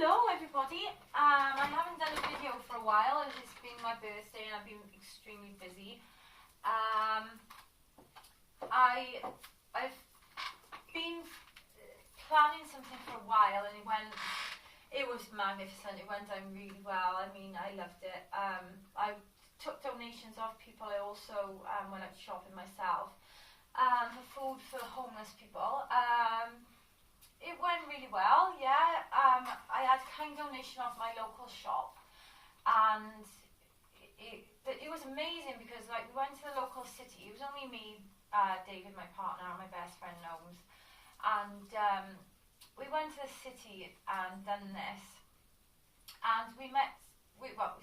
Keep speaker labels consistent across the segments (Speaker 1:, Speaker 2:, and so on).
Speaker 1: Hello everybody, I haven't done a video for a while as it's been my birthday and I've been extremely busy. I've been planning something for a while and it was magnificent, it went down really well. I mean, I loved it. I took donations off people. I also went out shopping myself for food for homeless people. It went really well, yeah. I had kind donation off my local shop, and it was amazing because like we went to the local city. It was only me, David, my partner, and my best friend Gnomes, and we went to the city and done this, and we've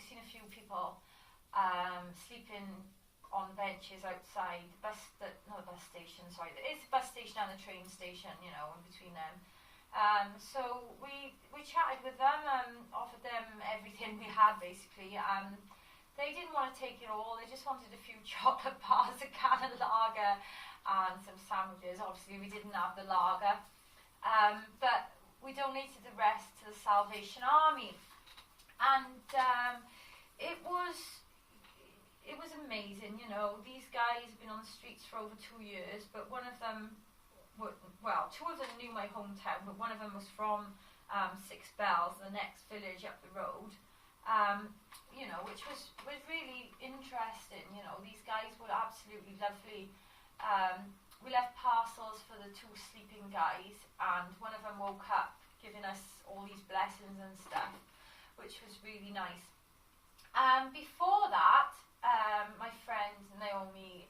Speaker 1: seen a few people sleeping on benches outside not the bus station, sorry, it's a bus station and a train station, you know, in between them. So we chatted with them, offered them everything we had basically. They didn't want to take it all, they just wanted a few chocolate bars, a can of lager and some sandwiches. Obviously we didn't have the lager, but we donated the rest to the Salvation Army, and it was amazing. You know, these guys have been on the streets for over 2 years, but one of them, two of them knew my hometown, but one of them was from Six Bells, the next village up the road, you know, which was really interesting. You know, these guys were absolutely lovely. We left parcels for the 2 sleeping guys, and one of them woke up giving us all these blessings and stuff, which was really nice. Before that, my friend Naomi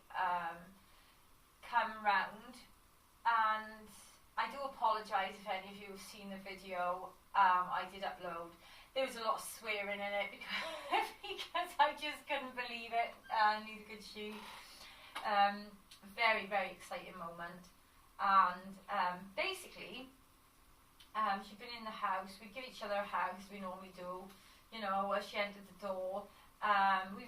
Speaker 1: come round, and I do apologise if any of you have seen the video I did upload. There was a lot of swearing in it because I just couldn't believe it, neither could she. Very, very exciting moment, and basically she'd been in the house. We give each other a hug as we normally do, you know, as she entered the door. We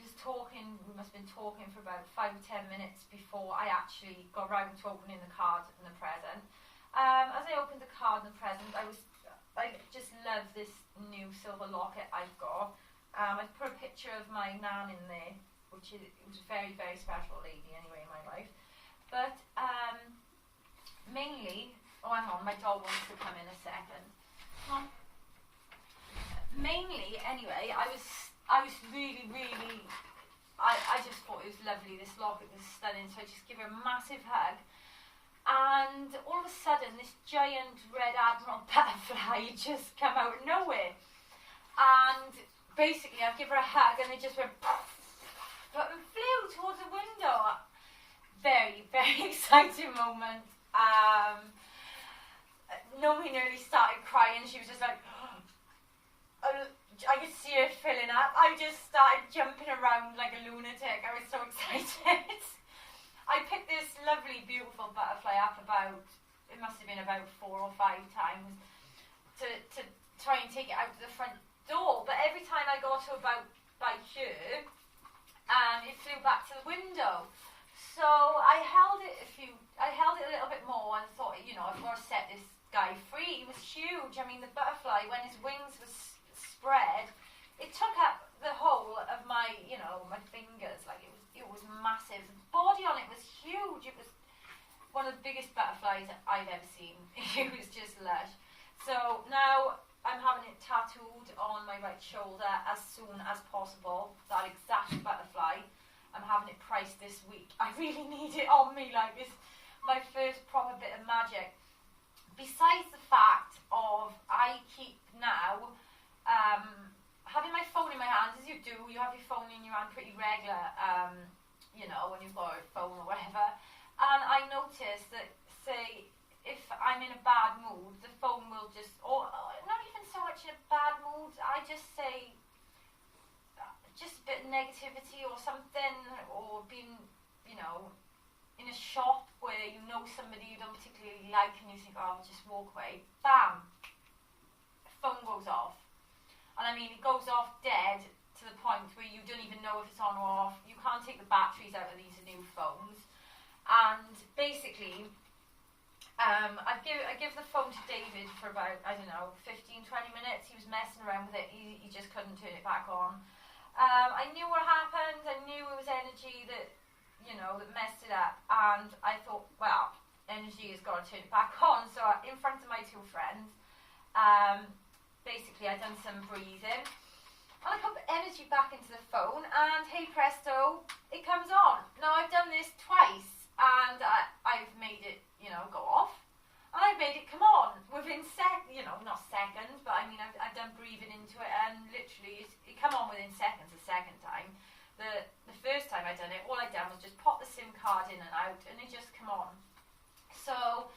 Speaker 1: must have been talking for about 5 or 10 minutes before I actually got round to opening the card and the present. As I opened the card and the present, I just love this new silver locket I've got. I put a picture of my nan in there, it was a very, very special lady anyway in my life. But mainly, hang on, my dog wants to come in a second. Mainly, anyway, I was really, really, I just thought it was lovely. This locket was stunning, so I just give her a massive hug. And all of a sudden, this giant red admiral butterfly just come out of nowhere. And basically, I give her a hug, and it just went poof, but it flew towards the window. Very, very exciting moment. Naomi nearly started crying. She was just like, I could see her filling up. I just started jumping around like a lunatic. I was so excited. I picked this lovely, beautiful butterfly up it must have been about 4 or 5 times to try and take it out to the front door. But every time I got to about by here, it flew back to the window. So I held it a little bit more and thought, you know, I've got to set this guy free. He was huge. I mean, the butterfly, when his wings were spread, it took up the whole of my, you know, my fingers. Like it was massive. The body on it was huge. It was one of the biggest butterflies I've ever seen. It was just lush. So now I'm having it tattooed on my right shoulder as soon as possible. That exact butterfly. I'm having it priced this week. I really need it on me. Like, it's my first proper bit of magic. Besides the fact of I keep now having my phone in my hands, as you do, you have your phone in your hand pretty regular, you know, when you've got a phone or whatever. And I notice that, say, if I'm in a bad mood, the phone will just, or not even so much in a bad mood, I just say, just a bit of negativity or something, or being, you know, in a shop where you know somebody you don't particularly like and you think, oh, I'll just walk away. Bam! Phone goes off. And I mean, it goes off dead to the point where you don't even know if it's on or off. You can't take the batteries out of these new phones. And basically, I give the phone to David for about, I don't know, 15, 20 minutes. He was messing around with it. He just couldn't turn it back on. I knew what happened. I knew it was energy that, that messed it up. And I thought, well, energy has got to turn it back on. So in front of my two friends, basically I'd done some breathing. And I put the energy back into the phone, and hey presto, it comes on. Now I've done this twice, and I've made it, go off, and I've made it come on within not seconds, but I mean I've done breathing into it, and literally it come on within seconds the second time. The first time I done it, all I done was just pop the SIM card in and out, and it just come on. So,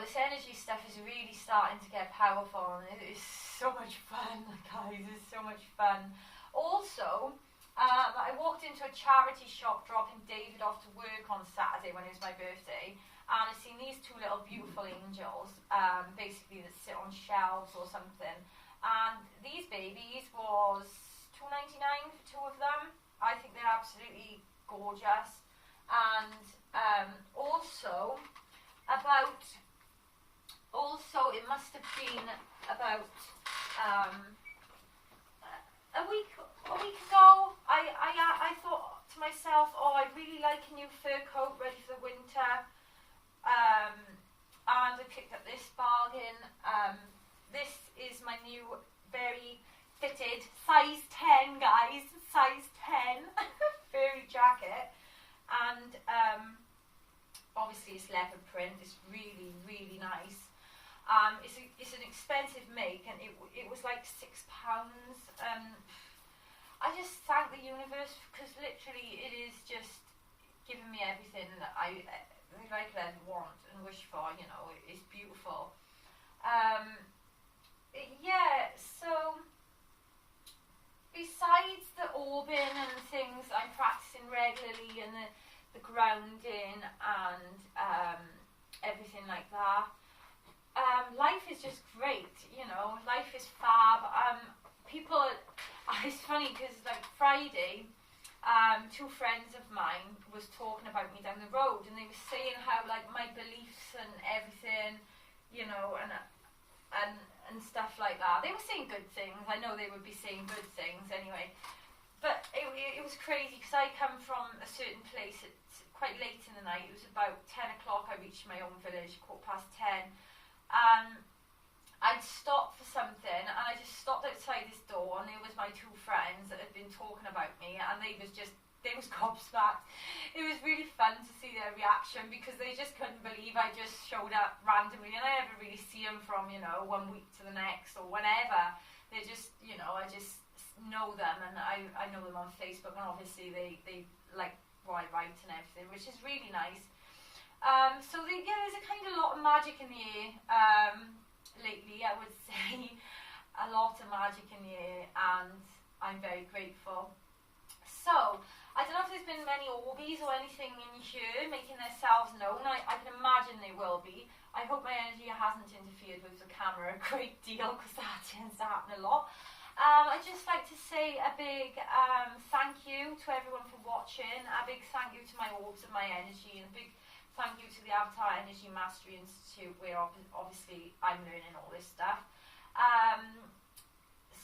Speaker 1: this energy stuff is really starting to get powerful, and it is so much fun, guys. It's so much fun. Also, I walked into a charity shop dropping David off to work on Saturday when it was my birthday, and I seen these two little beautiful angels, basically that sit on shelves or something. And these babies was $2.99 for two of them. I think they're absolutely gorgeous. And also it must have been about a week ago. I thought to myself, oh, I'd really like a new fur coat ready for the winter. And I picked up this bargain. This is my new, very fitted, size 10, guys, size 10 furry jacket. And obviously it's leopard print. It's really, really nice. It's an expensive make, and it was like £6. I just thank the universe, because literally it is just giving me everything that I could ever want and wish for. It's beautiful. So besides the orbing and things I'm practicing regularly, and the grounding and everything like that, life is just great. Life is fab. It's funny because like Friday, two friends of mine was talking about me down the road, and they were saying how like my beliefs and everything, and stuff like that. They were saying good things. I know they would be saying good things anyway. But it was crazy, because I come from a certain place at quite late in the night. It was about 10 o'clock I reached my own village, 10:15. I'd stopped for something, and I just stopped outside this door, and it was my two friends that had been talking about me, and they was gobsmacked. It was really fun to see their reaction, because they just couldn't believe I just showed up randomly, and I never really see them from, 1 week to the next or whenever. They just, I just know them, and I know them on Facebook, and obviously they like what I write and everything, which is really nice. So there's a kind of lot of magic in the air lately, I would say. A lot of magic in the air, and I'm very grateful. So I don't know if there's been many Orbeez or anything in here making themselves known. I can imagine they will be. I hope my energy hasn't interfered with the camera a great deal, because that tends to happen a lot. I'd just like to say a big thank you to everyone for watching, a big thank you to my orbs and my energy, and a big thank you to the Avatar Energy Mastery Institute, where obviously I'm learning all this stuff.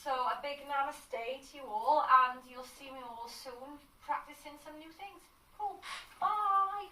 Speaker 1: So a big namaste to you all, and you'll see me all soon practicing some new things. Cool. Bye.